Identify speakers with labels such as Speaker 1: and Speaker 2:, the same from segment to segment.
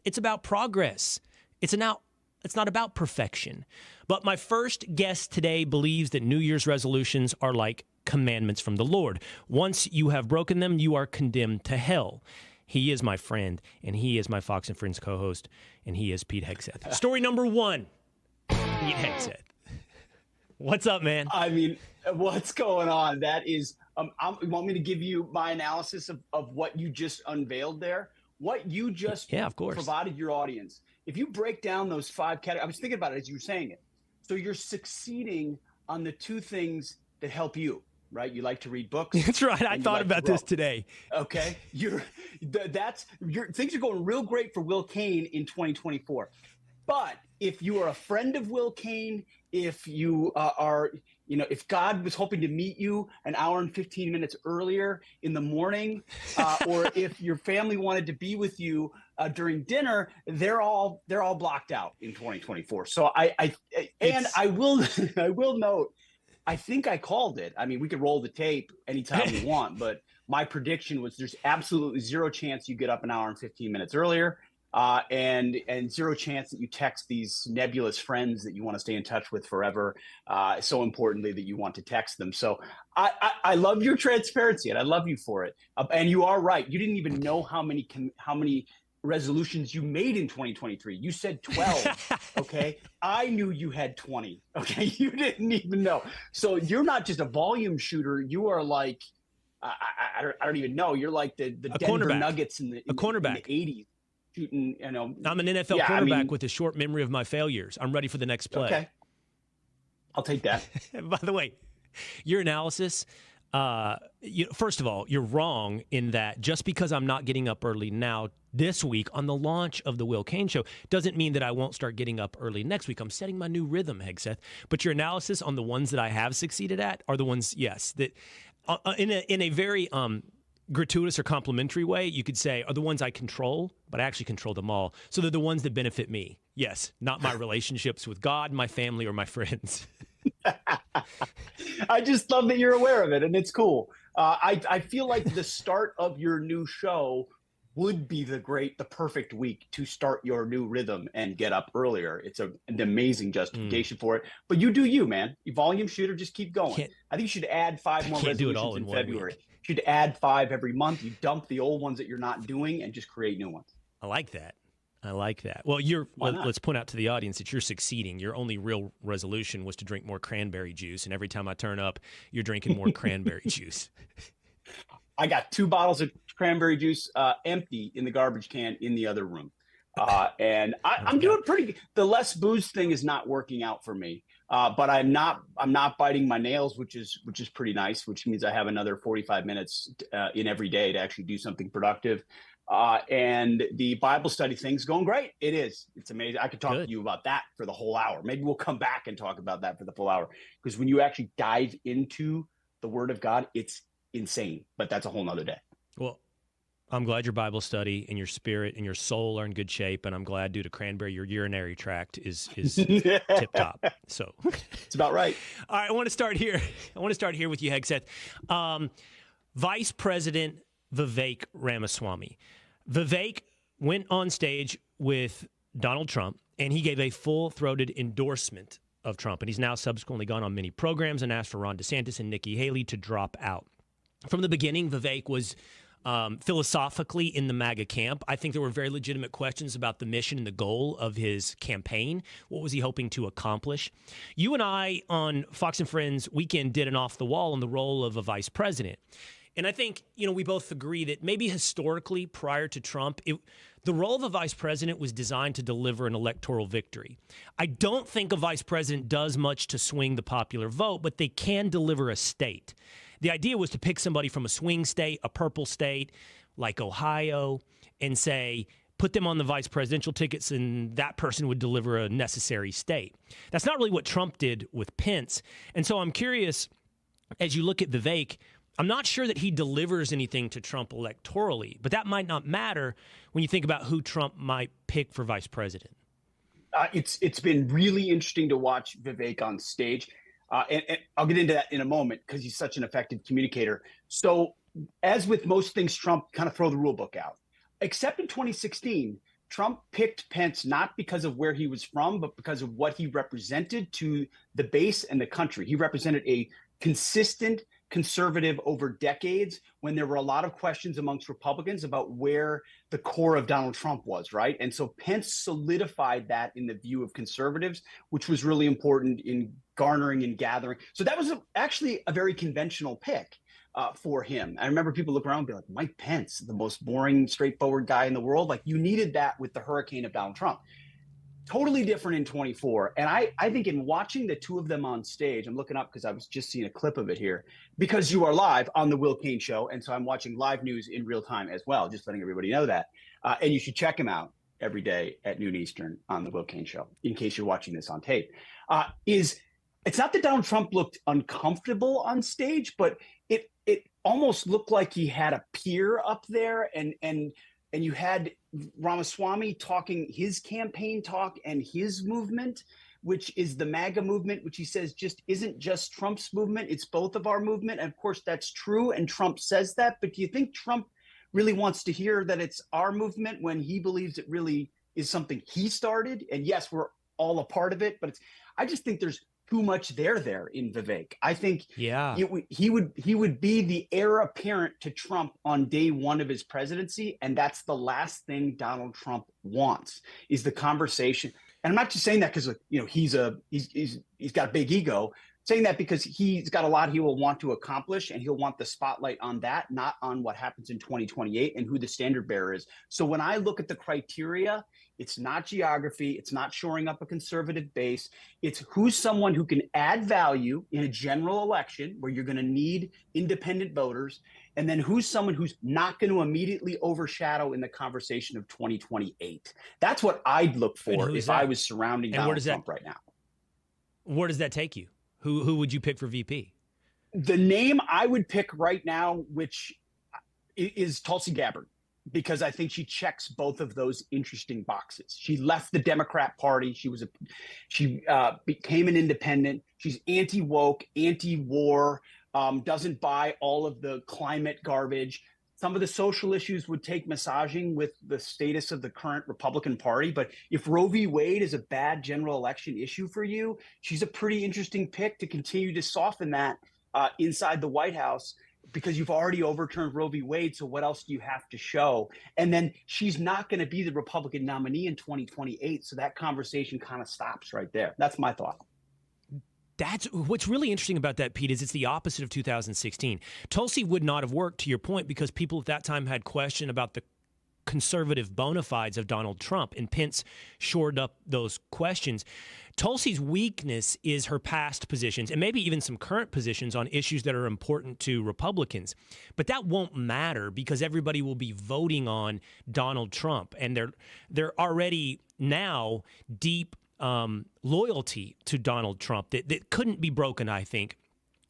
Speaker 1: It's about progress. It's not about perfection. But my first guest today believes that New Year's resolutions are like commandments from the Lord. Once you have broken them, you are condemned to hell. He is my friend, and he is my Fox and Friends co-host, and he is Pete Hegseth. Story number one, Pete Hegseth. What's up, man?
Speaker 2: I mean, what's going on? That is, you want me to give you my analysis of what you just unveiled there? What you just
Speaker 1: of course.
Speaker 2: provided your audience. If you break down those 5 categories, I was thinking about it as you were saying it. So you're succeeding on the 2 things that help you, right? You like to read books.
Speaker 1: That's right. I thought about this today.
Speaker 2: Okay. Things are going real great for Will Cain in 2024. But if you are a friend of Will Cain, if you if God was hoping to meet you an hour and 15 minutes earlier in the morning, or if your family wanted to be with you during dinner, they're all blocked out in 2024. So I will note, I think I called it. I mean, we could roll the tape anytime we want, but my prediction was there's absolutely zero chance you get up an hour and 15 minutes earlier. And zero chance that you text these nebulous friends that you want to stay in touch with forever. So importantly that you want to text them. So I love your transparency and I love you for it. And you are right. You didn't even know how many resolutions you made in 2023. You said 12. Okay. I knew you had 20. Okay. You didn't even know. So you're not just a volume shooter. You are like, I don't even know. You're like the Denver Nuggets in the 80s. Shooting,
Speaker 1: I'm an NFL quarterback with a short memory of my failures. I'm ready for the next play.
Speaker 2: Okay. I'll take that.
Speaker 1: By the way, your analysis, first of all, you're wrong in that just because I'm not getting up early now this week on the launch of the Will Cain Show doesn't mean that I won't start getting up early next week. I'm setting my new rhythm, Hegseth. But your analysis on the ones that I have succeeded at are the ones, yes, that in a very gratuitous or complimentary way, you could say, are the ones I control, but I actually control them all. So they're the ones that benefit me. Yes, not my relationships with God, my family, or my friends.
Speaker 2: I just love that you're aware of it, and it's cool. I feel like the start of your new show would be the perfect week to start your new rhythm and get up earlier. It's an amazing justification for it. But you do you, man. You volume shooter, just keep going. I think you should add 5 more resolutions in February. You should add 5 every month. You dump the old ones that you're not doing and just create new ones.
Speaker 1: I like that. Well, let's point out to the audience that you're succeeding. Your only real resolution was to drink more cranberry juice. And every time I turn up, you're drinking more cranberry juice.
Speaker 2: I got 2 bottles of cranberry juice empty in the garbage can in the other room. And I'm doing pretty good. The less booze thing is not working out for me. But I'm not biting my nails, which is pretty nice, which means I have another 45 minutes in every day to actually do something productive. And the Bible study thing's going great. It is. It's amazing. I could talk to you about that for the whole hour. Maybe we'll come back and talk about that for the full hour, because when you actually dive into the Word of God, it's insane. But that's a whole nother day.
Speaker 1: Well, I'm glad your Bible study and your spirit and your soul are in good shape, and I'm glad, due to cranberry, your urinary tract is tip top. So
Speaker 2: it's about right.
Speaker 1: All right, I want to start here with you, Hegseth. Vice President Vivek Ramaswamy. Vivek went on stage with Donald Trump, and he gave a full-throated endorsement of Trump, and he's now subsequently gone on many programs and asked for Ron DeSantis and Nikki Haley to drop out. From the beginning, Vivek was philosophically in the MAGA camp. I think there were very legitimate questions about the mission and the goal of his campaign. What was he hoping to accomplish? You and I on Fox and Friends Weekend did an off the wall on the role of a vice president. And I think, we both agree that maybe historically, prior to Trump, the role of a vice president was designed to deliver an electoral victory. I don't think a vice president does much to swing the popular vote, but they can deliver a state. The idea was to pick somebody from a swing state, a purple state like Ohio, and say, put them on the vice presidential tickets, and that person would deliver a necessary state. That's not really what Trump did with Pence. And so I'm curious, as you look at Vivek, I'm not sure that he delivers anything to Trump electorally, but that might not matter when you think about who Trump might pick for vice president.
Speaker 2: It's been really interesting to watch Vivek on stage. And I'll get into that in a moment because he's such an effective communicator. So as with most things, Trump kind of throw the rule book out, except in 2016, Trump picked Pence not because of where he was from, but because of what he represented to the base and the country. He represented a consistent conservative over decades when there were a lot of questions amongst Republicans about where the core of Donald Trump was, right? And so Pence solidified that in the view of conservatives, which was really important in garnering and gathering. So that was actually a very conventional pick for him. I remember people look around and be like, Mike Pence, the most boring, straightforward guy in the world. Like, you needed that with the hurricane of Donald Trump. Totally different in 24. And I think in watching the two of them on stage, I'm looking up because I was just seeing a clip of it here, because you are live on the Will Cain Show. And so I'm watching live news in real time as well, just letting everybody know that. And you should check him out every day at noon Eastern on the Will Cain Show, in case you're watching this on tape. It's not that Donald Trump looked uncomfortable on stage, but it almost looked like he had a peer up there, and you had Ramaswamy talking his campaign talk and his movement, which is the MAGA movement, which he says just isn't just Trump's movement, it's both of our movement. And of course, that's true, and Trump says that. But do you think Trump really wants to hear that it's our movement when he believes it really is something he started? And yes, we're all a part of it, but I just think there's too much there in Vivek. I think he would be the heir apparent to Trump on day one of his presidency, and that's the last thing Donald Trump wants, is the conversation. And I'm not just saying that because he's got a big ego. Saying that because he's got a lot he will want to accomplish, and he'll want the spotlight on that, not on what happens in 2028 and who the standard bearer is. So when I look at the criteria, it's not geography, it's not shoring up a conservative base, it's who's someone who can add value in a general election where you're going to need independent voters, and then who's someone who's not going to immediately overshadow in the conversation of 2028. That's what I'd look for if I was surrounding Donald Trump right now.
Speaker 1: Where does that take you? Who would you pick for VP?
Speaker 2: The name I would pick right now, which is Tulsi Gabbard, because I think she checks both of those interesting boxes. She left the Democrat Party. She became an independent. She's anti-woke, anti-war, doesn't buy all of the climate garbage. Some of the social issues would take massaging with the status of the current Republican Party. But if Roe v. Wade is a bad general election issue for you, she's a pretty interesting pick to continue to soften that inside the White House, because you've already overturned Roe v. Wade. So what else do you have to show? And then she's not going to be the Republican nominee in 2028. So that conversation kind of stops right there. That's my thought.
Speaker 1: That's what's really interesting about that, Pete, is it's the opposite of 2016. Tulsi would not have worked, to your point, because people at that time had question about the conservative bona fides of Donald Trump, and Pence shored up those questions. Tulsi's weakness is her past positions, and maybe even some current positions on issues that are important to Republicans. But that won't matter because everybody will be voting on Donald Trump, and they're already now deep loyalty to Donald Trump that couldn't be broken, I think,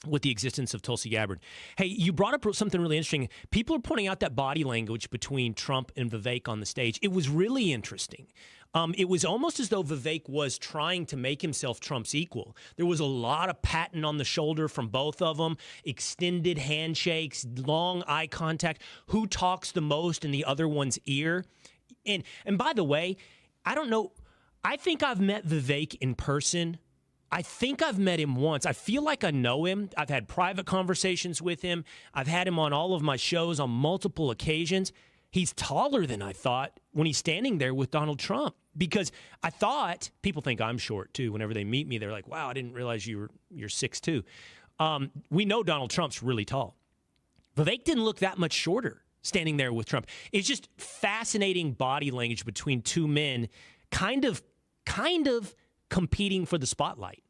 Speaker 1: with the existence of Tulsi Gabbard. Hey, you brought up something really interesting. People are pointing out that body language between Trump and Vivek on the stage. It was really interesting. It was almost as though Vivek was trying to make himself Trump's equal. There was a lot of patting on the shoulder from both of them, extended handshakes, long eye contact, who talks the most in the other one's ear. And by the way, I don't know, I think I've met Vivek in person. I think I've met him once. I feel like I know him. I've had private conversations with him. I've had him on all of my shows on multiple occasions. He's taller than I thought when he's standing there with Donald Trump, because I thought, people think I'm short too. Whenever they meet me, they're like, wow, I didn't realize you're 6'2". We know Donald Trump's really tall. Vivek didn't look that much shorter standing there with Trump. It's just fascinating body language between two men kind of competing for the spotlight.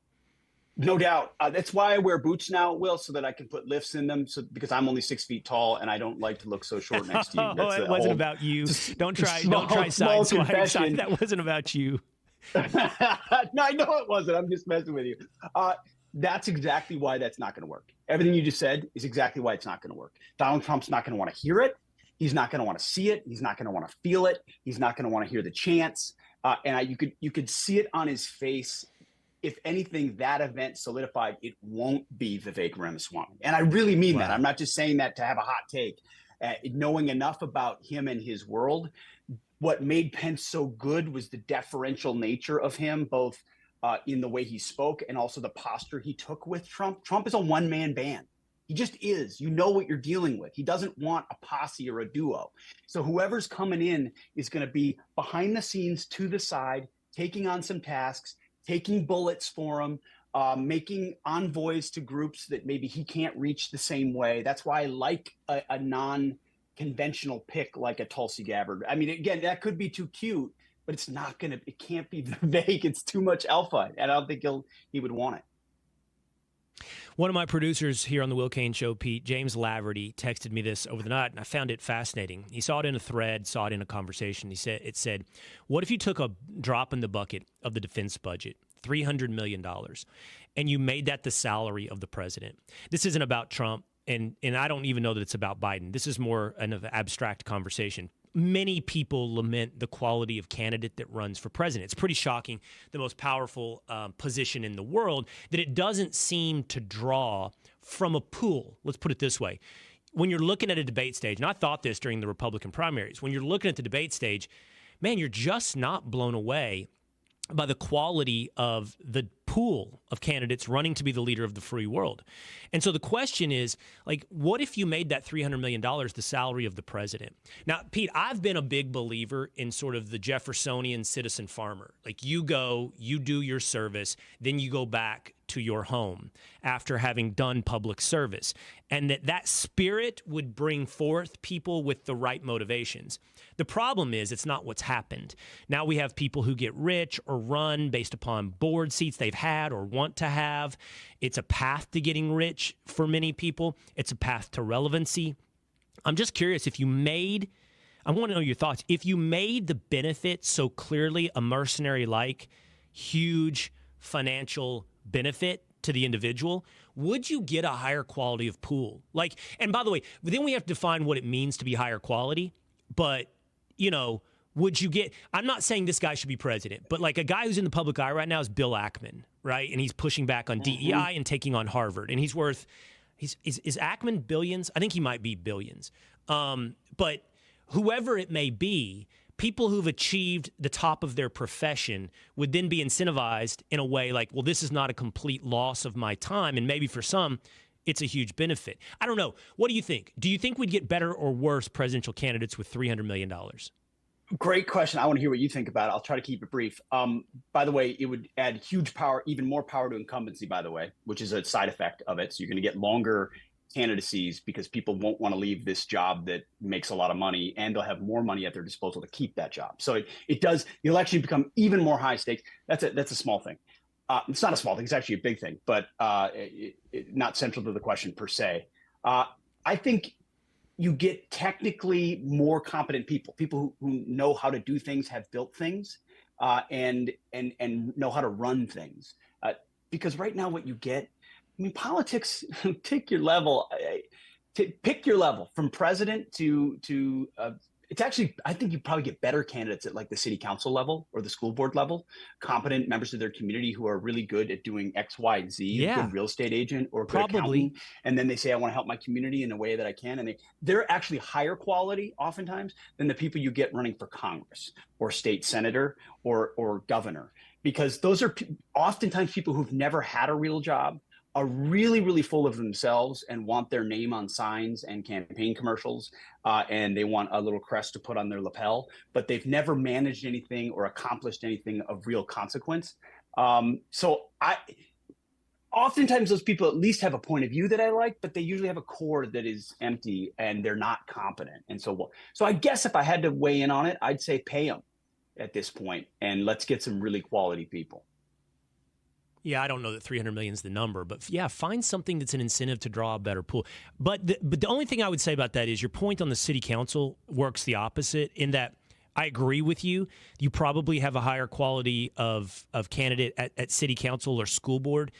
Speaker 2: No doubt. That's why I wear boots now, Will, so that I can put lifts in them. So because I'm only 6 feet tall and I don't like to look so short next to you.
Speaker 1: It wasn't about you. Don't try side swiping. That wasn't about you.
Speaker 2: No, I know it wasn't. I'm just messing with you. That's exactly why that's not going to work. Everything you just said is exactly why it's not going to work. Donald Trump's not going to want to hear it. He's not going to want to see it. He's not going to want to feel it. He's not going to want to hear the chants. You could see it on his face. If anything, that event solidified it won't be Vivek Ramaswamy. And I really mean that. I'm not just saying that to have a hot take. Knowing enough about him and his world, what made Pence so good was the deferential nature of him, both in the way he spoke and also the posture he took with Trump. Trump is a one-man band. He just is. You know what you're dealing with. He doesn't want a posse or a duo. So whoever's coming in is going to be behind the scenes, to the side, taking on some tasks, taking bullets for him, making envoys to groups that maybe he can't reach the same way. That's why I like a non-conventional pick like a Tulsi Gabbard. I mean, again, that could be too cute, but it's not going to, it can't be vague. It's too much alpha. And I don't think he would want it.
Speaker 1: One of my producers here on the Will Cain Show, Pete, James Laverty, texted me this over the night, and I found it fascinating. He saw it in a thread, saw it in a conversation. It said, what if you took a drop in the bucket of the defense budget, $300 million, and you made that the salary of the president? This isn't about Trump, and I don't even know that it's about Biden. This is more an abstract conversation. Many people lament the quality of candidate that runs for president. It's pretty shocking, the most powerful position in the world, that it doesn't seem to draw from a pool. Let's put it this way. When you're looking at a debate stage, and I thought this during the Republican primaries, when you're looking at the debate stage, man, you're just not blown away by the quality of the pool of candidates running to be the leader of the free world. And so the question is, like, what if you made that $300 million the salary of the president? Now, Pete, I've been a big believer in sort of the Jeffersonian citizen farmer. Like, you go, you do your service, then you go back to your home after having done public service. And that spirit would bring forth people with the right motivations. The problem is it's not what's happened. Now we have people who get rich or run based upon board seats they've had or want to have. It's a path to getting rich for many people. It's a path to relevancy. I'm just curious, I want to know your thoughts. If you made the benefit so clearly a mercenary-like, huge financial benefit to the individual, would you get a higher quality of pool? Like, and by the way, then we have to define what it means to be higher quality, but would you get, I'm not saying this guy should be president, but like a guy who's in the public eye right now is Bill Ackman, right? And he's pushing back on DEI and taking on Harvard. And he's worth, is Ackman billions? I think he might be billions. But whoever it may be, people who've achieved the top of their profession would then be incentivized in a way like, well, this is not a complete loss of my time. And maybe for some, it's a huge benefit. I don't know. What do you think? Do you think we'd get better or worse presidential candidates with $300 million?
Speaker 2: Great question. I want to hear what you think about it. I'll try to keep it brief. By the way, it would add huge power, even more power to incumbency, by the way, which is a side effect of it. So you're going to get longer candidacies because people won't want to leave this job that makes a lot of money, and they'll have more money at their disposal to keep that job. So it does the election become even more high stakes. That's a small thing. It's not a small thing. It's actually a big thing, but not central to the question per se. I think you get technically more competent people who know how to do things, have built things, and know how to run things. Because right now what you get, I mean, politics, pick your level from president to it's actually, I think you probably get better candidates at like the city council level or the school board level, competent members of their community who are really good at doing X, Y, and Z,
Speaker 1: Yeah.
Speaker 2: a good real estate agent or a good accountant. And then they say, I want to help my community in a way that I can. And they're actually higher quality oftentimes than the people you get running for Congress or state senator or governor, because those are oftentimes people who've never had a real job, are really, really full of themselves and want their name on signs and campaign commercials, and they want a little crest to put on their lapel, but they've never managed anything or accomplished anything of real consequence. Oftentimes those people at least have a point of view that I like, but they usually have a core that is empty and they're not competent. And so I guess if I had to weigh in on it, I'd say pay them at this point and let's get some really quality people.
Speaker 1: Yeah, I don't know that 300 million is the number, but yeah, find something that's an incentive to draw a better pool. But the only thing I would say about that is your point on the city council works the opposite in that I agree with you. You probably have a higher quality of candidate at city council or school board,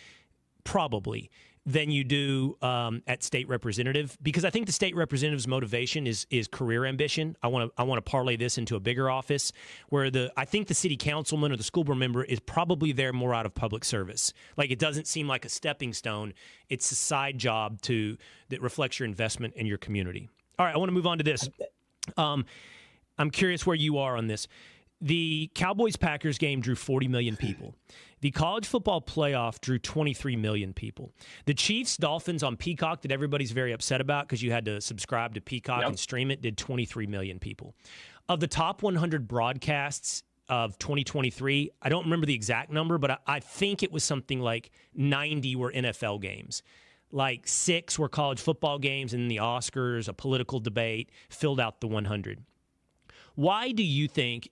Speaker 1: probably, than you do at state representative, because I think the state representative's motivation is career ambition. I want to parlay this into a bigger office where I think the city councilman or the school board member is probably there more out of public service. Like, it doesn't seem like a stepping stone. It's a side job that reflects your investment in your community. All right, I want to move on to this. I'm curious where you are on this. The Cowboys-Packers game drew 40 million people. The college football playoff drew 23 million people. The Chiefs-Dolphins on Peacock that everybody's very upset about because you had to subscribe to Peacock and stream it did 23 million people. Of the top 100 broadcasts of 2023, I don't remember the exact number, but I think it was something like 90 were NFL games. Like 6 were college football games, and the Oscars, a political debate, filled out the 100. Why do you think,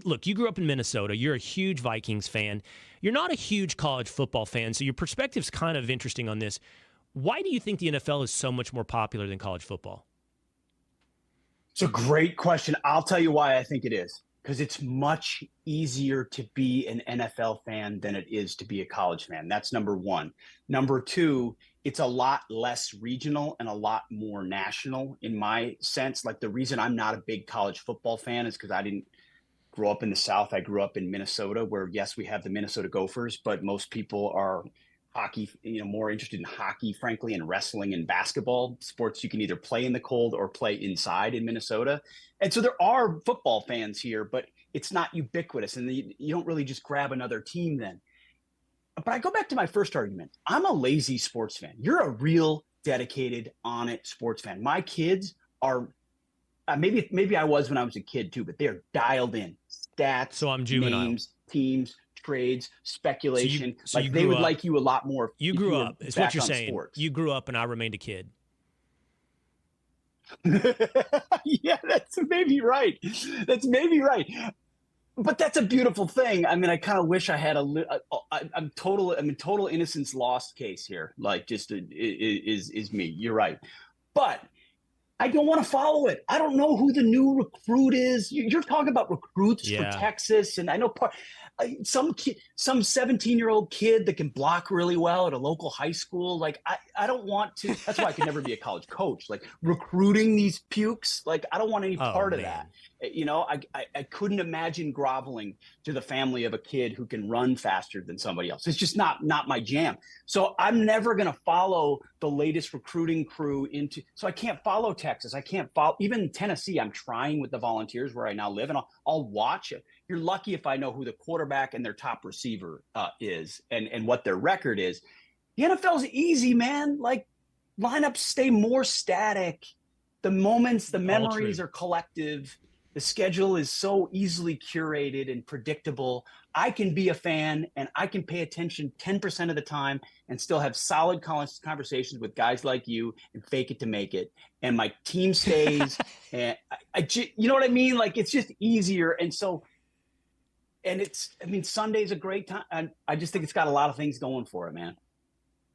Speaker 1: look, you grew up in Minnesota, you're a huge Vikings fan, you're not a huge college football fan, so your perspective's kind of interesting on this. Why do you think the NFL is so much more popular than college football?
Speaker 2: It's a great question. I'll tell you why I think it is. Because it's much easier to be an NFL fan than it is to be a college fan. That's number one. Number two, it's a lot less regional and a lot more national in my sense. Like the reason I'm not a big college football fan is because I didn't grow up in the South. I grew up in Minnesota where, yes, we have the Minnesota Gophers, but most people are hockey, more interested in hockey, frankly, and wrestling and basketball, sports you can either play in the cold or play inside in Minnesota. And so there are football fans here, but it's not ubiquitous. And you don't really just grab another team then. But I go back to my first argument. I'm a lazy sports fan. You're a real dedicated, on it sports fan. My kids are, maybe I was when I was a kid too, but they're dialed in. Stats,
Speaker 1: so I'm juvenile.
Speaker 2: Names, teams, trades, speculation.
Speaker 1: So
Speaker 2: they would like you a lot more.
Speaker 1: You grew up. It's what you're saying. Sports. You grew up and I remained a kid.
Speaker 2: Yeah, that's maybe right. But that's a beautiful thing. I mean, I kind of wish I had I'm in total innocence lost case here. Like just is me. You're right. But I don't want to follow it. I don't know who the new recruit is. You're talking about recruits for Texas. And I know some 17-year-old kid that can block really well at a local high school. Like, I don't want to. That's why I can never be a college coach. Like recruiting these pukes. Like, I don't want any part of that. I couldn't imagine groveling to the family of a kid who can run faster than somebody else. It's just not my jam. So I'm never going to follow the latest recruiting crew so I can't follow Texas. I can't follow even Tennessee. I'm trying with the Volunteers where I now live, and I'll watch it. You're lucky if I know who the quarterback and their top receiver is and what their record is. The NFL's easy, man. Like lineups stay more static. The moments, the memories are collective. The schedule is so easily curated and predictable. I can be a fan and I can pay attention 10% of the time and still have solid conversations with guys like you and fake it to make it. And my team stays. And you know what I mean? Like it's just easier. And so, Sunday's a great time. I just think it's got a lot of things going for it, man.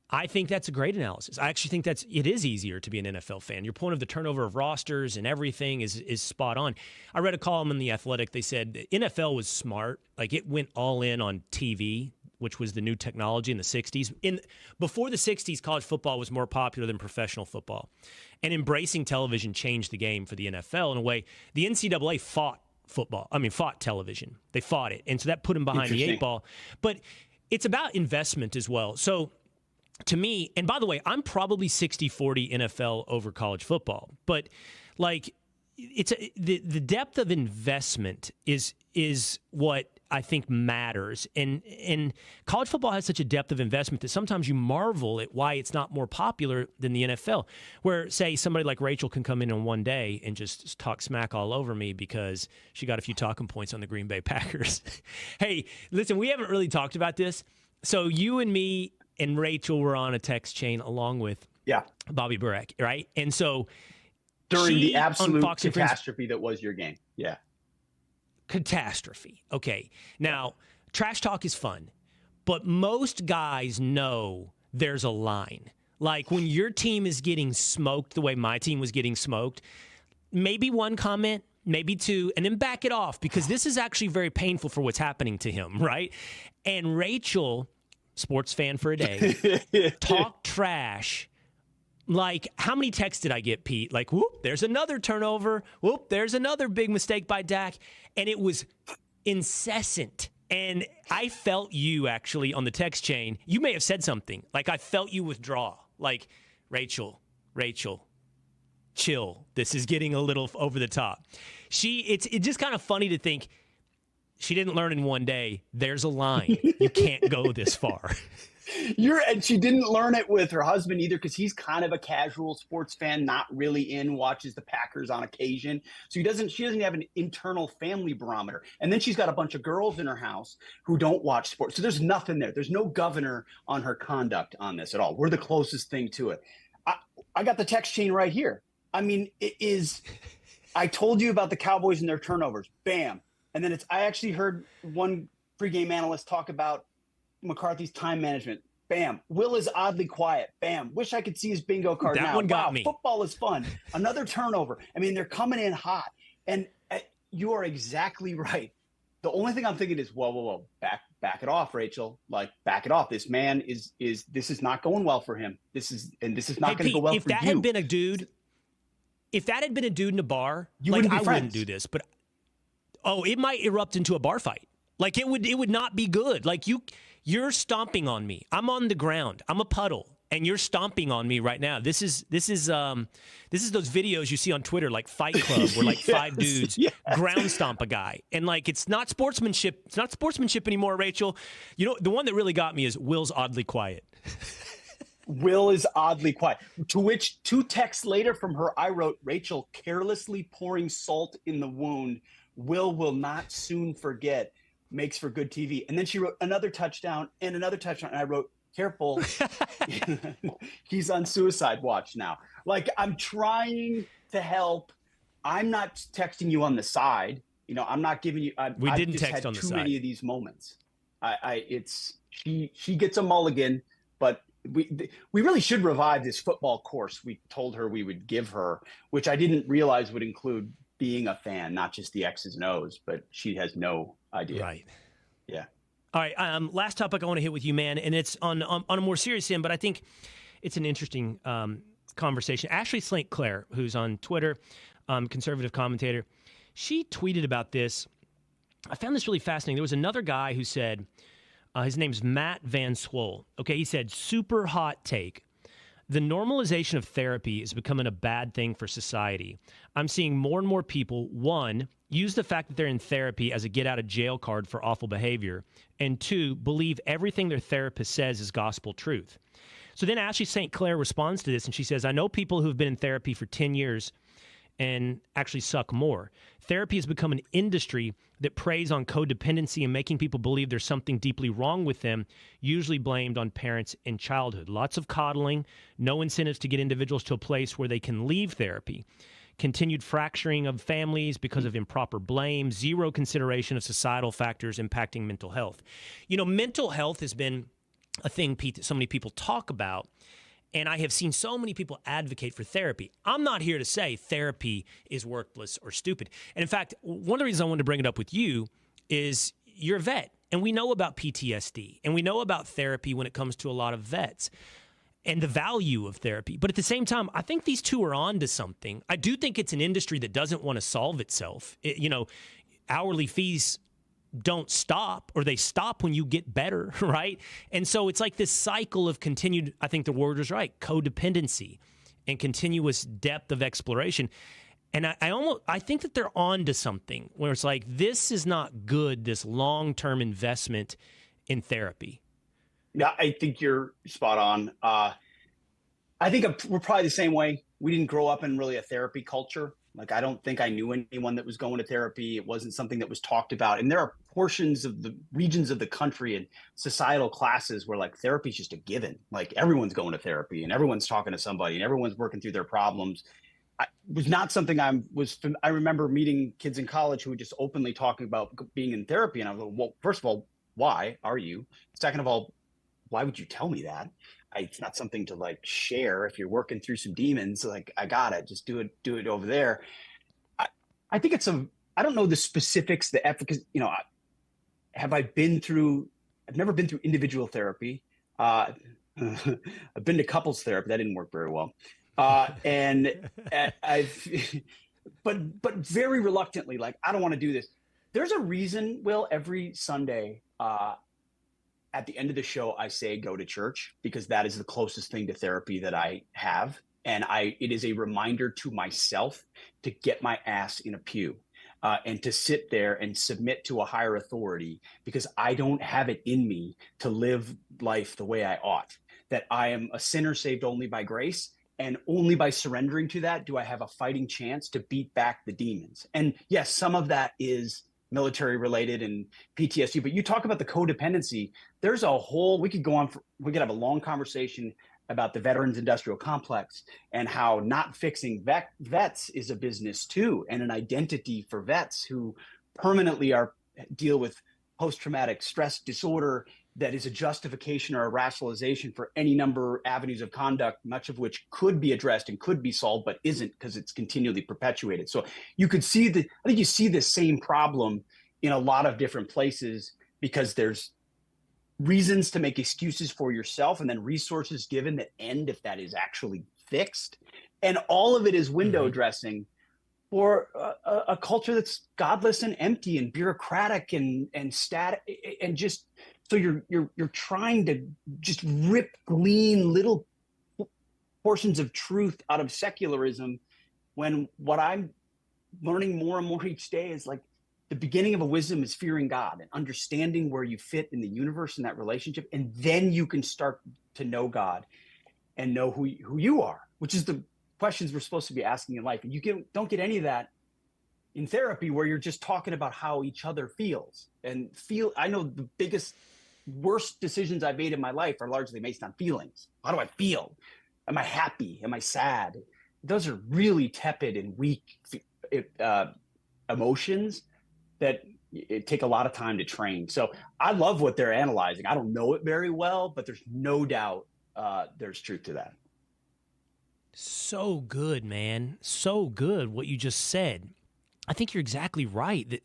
Speaker 1: I think that's a great analysis. I actually think it is easier to be an NFL fan. Your point of the turnover of rosters and everything is spot on. I read a column in The Athletic. They said the NFL was smart. Like it went all in on TV, which was the new technology in the 60s. Before the 60s, college football was more popular than professional football. And embracing television changed the game for the NFL in a way. The NCAA fought television. They fought it. And so that put them behind the 8 ball. But it's about investment as well. So to me, and by the way, I'm probably 60-40 NFL over college football, but like the depth of investment is what I think matters. And college football has such a depth of investment that sometimes you marvel at why it's not more popular than the NFL, where, say, somebody like Rachel can come in on one day and just talk smack all over me because she got a few talking points on the Green Bay Packers. Hey, listen, we haven't really talked about this. So you and me and Rachel were on a text chain along with Bobby Burek, right? And so
Speaker 2: during the absolute catastrophe that was your game. Yeah.
Speaker 1: Catastrophe. Okay. Now, trash talk is fun, but most guys know there's a line. Like when your team is getting smoked the way my team was getting smoked, maybe one comment, maybe two, and then back it off because this is actually very painful for what's happening to him, right? And Rachel, sports fan for a day, talk trash. Like, how many texts did I get, Pete? Like, whoop, there's another turnover. Whoop, there's another big mistake by Dak. And it was incessant. And I felt you actually on the text chain. You may have said something. Like, I felt you withdraw. Like, Rachel, chill. This is getting a little over the top. It's just kind of funny to think she didn't learn in one day. There's a line. You can't go this far.
Speaker 2: And she didn't learn it with her husband either, because he's kind of a casual sports fan, not really watches the Packers on occasion. So she doesn't have an internal family barometer. And then she's got a bunch of girls in her house who don't watch sports. So there's nothing there. There's no governor on her conduct on this at all. We're the closest thing to it. I got the text chain right here. I mean, I told you about the Cowboys and their turnovers. Bam. And then I actually heard one pregame analyst talk about McCarthy's time management. Bam. Will is oddly quiet. Bam. Wish I could see his bingo card now.
Speaker 1: That one got me.
Speaker 2: Football is fun. Another turnover. I mean, they're coming in hot. And you are exactly right. The only thing I'm thinking is, whoa, back it off, Rachel. Like, back it off. This man this is not going well for him. This is not going to go well for you.
Speaker 1: If that had been a dude in a bar, I wouldn't do this. But it might erupt into a bar fight. Like, it would not be good. Like, you're stomping on me. I'm on the ground. I'm a puddle, and you're stomping on me right now. This is those videos you see on Twitter, like Fight Club, where like five dudes ground stomp a guy, and like it's not sportsmanship. It's not sportsmanship anymore, Rachel. You know, the one that really got me is Will's oddly quiet.
Speaker 2: Will is oddly quiet. To which 2 texts later from her, I wrote, Rachel carelessly pouring salt in the wound. Will not soon forget. Makes for good TV. And then she wrote another touchdown and another touchdown. And I wrote, careful. He's on suicide watch now. Like, I'm trying to help. I'm not texting you on the side. You know, I'm not giving you.
Speaker 1: We didn't text on the side.
Speaker 2: Too many of these moments. She gets a mulligan, but we really should revive this football course we told her we would give her, which I didn't realize would include being a fan, not just the X's and O's, but she has no idea.
Speaker 1: Right.
Speaker 2: Yeah.
Speaker 1: All right. Last topic I want to hit with you, man, and it's on a more serious end, but I think it's an interesting conversation. Ashley St. Clair, who's on Twitter, conservative commentator, she tweeted about this. I found this really fascinating. There was another guy who said, his name's Matt Van Swole. Okay, he said, super hot take. The normalization of therapy is becoming a bad thing for society. I'm seeing more and more people, 1, use the fact that they're in therapy as a get-out-of-jail card for awful behavior, and 2, believe everything their therapist says is gospel truth. So then Ashley St. Clair responds to this, and she says, I know people who've been in therapy for 10 years and actually suck more. Therapy has become an industry that preys on codependency and making people believe there's something deeply wrong with them, usually blamed on parents in childhood. Lots of coddling, no incentives to get individuals to a place where they can leave therapy. Continued fracturing of families because of improper blame, zero consideration of societal factors impacting mental health. You know, mental health has been a thing, Pete, that so many people talk about. And I have seen so many people advocate for therapy. I'm not here to say therapy is worthless or stupid. And in fact, one of the reasons I wanted to bring it up with you is you're a vet, and we know about PTSD, and we know about therapy when it comes to a lot of vets and the value of therapy. But at the same time, I think these two are on to something. I do think it's an industry that doesn't want to solve itself. Hourly fees don't stop, or they stop when you get better, right? And so it's like this cycle of continued, I think the word was right, codependency and continuous depth of exploration. And I think that they're on to something where it's like, this is not good, this long-term investment in therapy.
Speaker 2: Yeah, I think you're spot on. I think we're probably the same way. We didn't grow up in really a therapy culture. Like, I don't think I knew anyone that was going to therapy. It wasn't something that was talked about. And there are portions of the regions of the country and societal classes where like therapy is just a given. Like, everyone's going to therapy and everyone's talking to somebody and everyone's working through their problems. It was not something I remember meeting kids in college who were just openly talking about being in therapy. And I was like, well, first of all, why are you? Second of all, why would you tell me that? It's not something to like share. If you're working through some demons, like, I got it, just do it over there. I think I don't know the specifics, the efficacy, I've never been through individual therapy. I've been to couples therapy. That didn't work very well. And but very reluctantly, like, I don't want to do this. There's a reason, Will, every Sunday, at the end of the show, I say go to church, because that is the closest thing to therapy that I have. And it is a reminder to myself to get my ass in a pew and to sit there and submit to a higher authority, because I don't have it in me to live life the way I ought, that I am a sinner saved only by grace. And only by surrendering to that do I have a fighting chance to beat back the demons. And yes, some of that is military related and PTSD, but you talk about the codependency. There's a whole, we could have a long conversation about the veterans industrial complex and how not fixing vets is a business too, and an identity for vets who permanently deal with post-traumatic stress disorder that is a justification or a rationalization for any number of avenues of conduct, much of which could be addressed and could be solved, but isn't, because it's continually perpetuated. So you could see I think you see the same problem in a lot of different places, because there's reasons to make excuses for yourself and then resources given that end if that is actually fixed. And all of it is window dressing for a culture that's godless and empty and bureaucratic and static, and just so you're trying to just glean little portions of truth out of secularism, when what I'm learning more and more each day is like the beginning of a wisdom is fearing God and understanding where you fit in the universe in that relationship, and then you can start to know God and know who you are, which is the questions we're supposed to be asking in life. And you don't get any of that in therapy, where you're just talking about how each other feels. I know the worst decisions I've made in my life are largely based on feelings. How do I feel? Am I happy? Am I sad? Those are really tepid and weak emotions that it take a lot of time to train. So I love what they're analyzing. I don't know it very well, but there's no doubt there's truth to that.
Speaker 1: So good, man. So good what you just said. I think you're exactly right.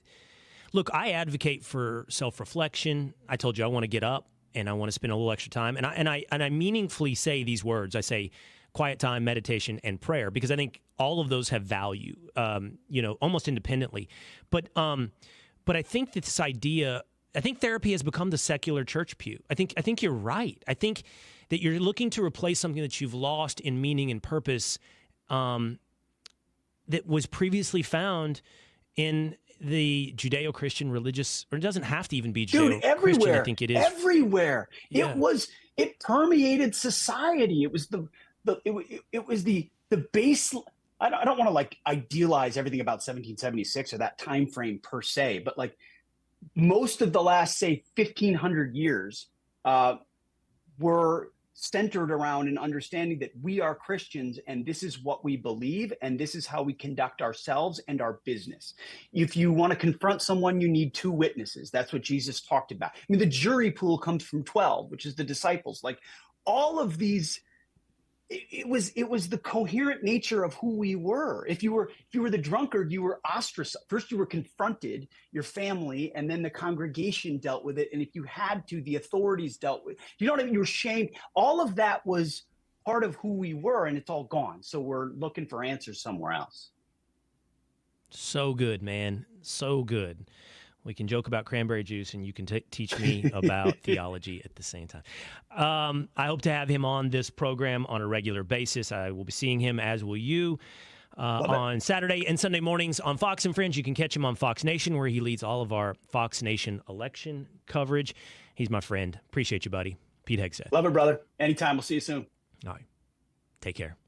Speaker 1: Look, I advocate for self-reflection. I told you I want to get up and I want to spend a little extra time. And I meaningfully say these words. I say quiet time, meditation, and prayer, because I think all of those have value, almost independently. But I think this idea, I think therapy has become the secular church pew. I think you're right. I think that you're looking to replace something that you've lost in meaning and purpose, that was previously found in the Judeo-Christian religious, or it doesn't have to even be Judeo-Christian. I think it is
Speaker 2: everywhere.
Speaker 1: Yeah.
Speaker 2: It permeated society. It was the base. I don't want to like idealize everything about 1776 or that time frame per se, but like most of the last, say, 1,500 years were centered around an understanding that we are Christians and this is what we believe and this is how we conduct ourselves and our business. If you want to confront someone, you need 2 witnesses. That's what Jesus talked about. I mean, the jury pool comes from 12, which is the disciples. Like all of these, it was the coherent nature of who we were. If you were the drunkard, you were ostracized. First, you were confronted, your family, and then the congregation dealt with it. And if you had to, the authorities dealt with it. You know what I mean? You were shamed. All of that was part of who we were, and it's all gone. So we're looking for answers somewhere else.
Speaker 1: So good, man. So good. We can joke about cranberry juice, and you can teach me about theology at the same time. I hope to have him on this program on a regular basis. I will be seeing him, as will you, on Saturday and Sunday mornings on Fox and Friends. You can catch him on Fox Nation, where he leads all of our Fox Nation election coverage. He's my friend. Appreciate you, buddy. Pete Hegseth.
Speaker 2: Love it, brother. Anytime. We'll see you soon.
Speaker 1: All right. Take care.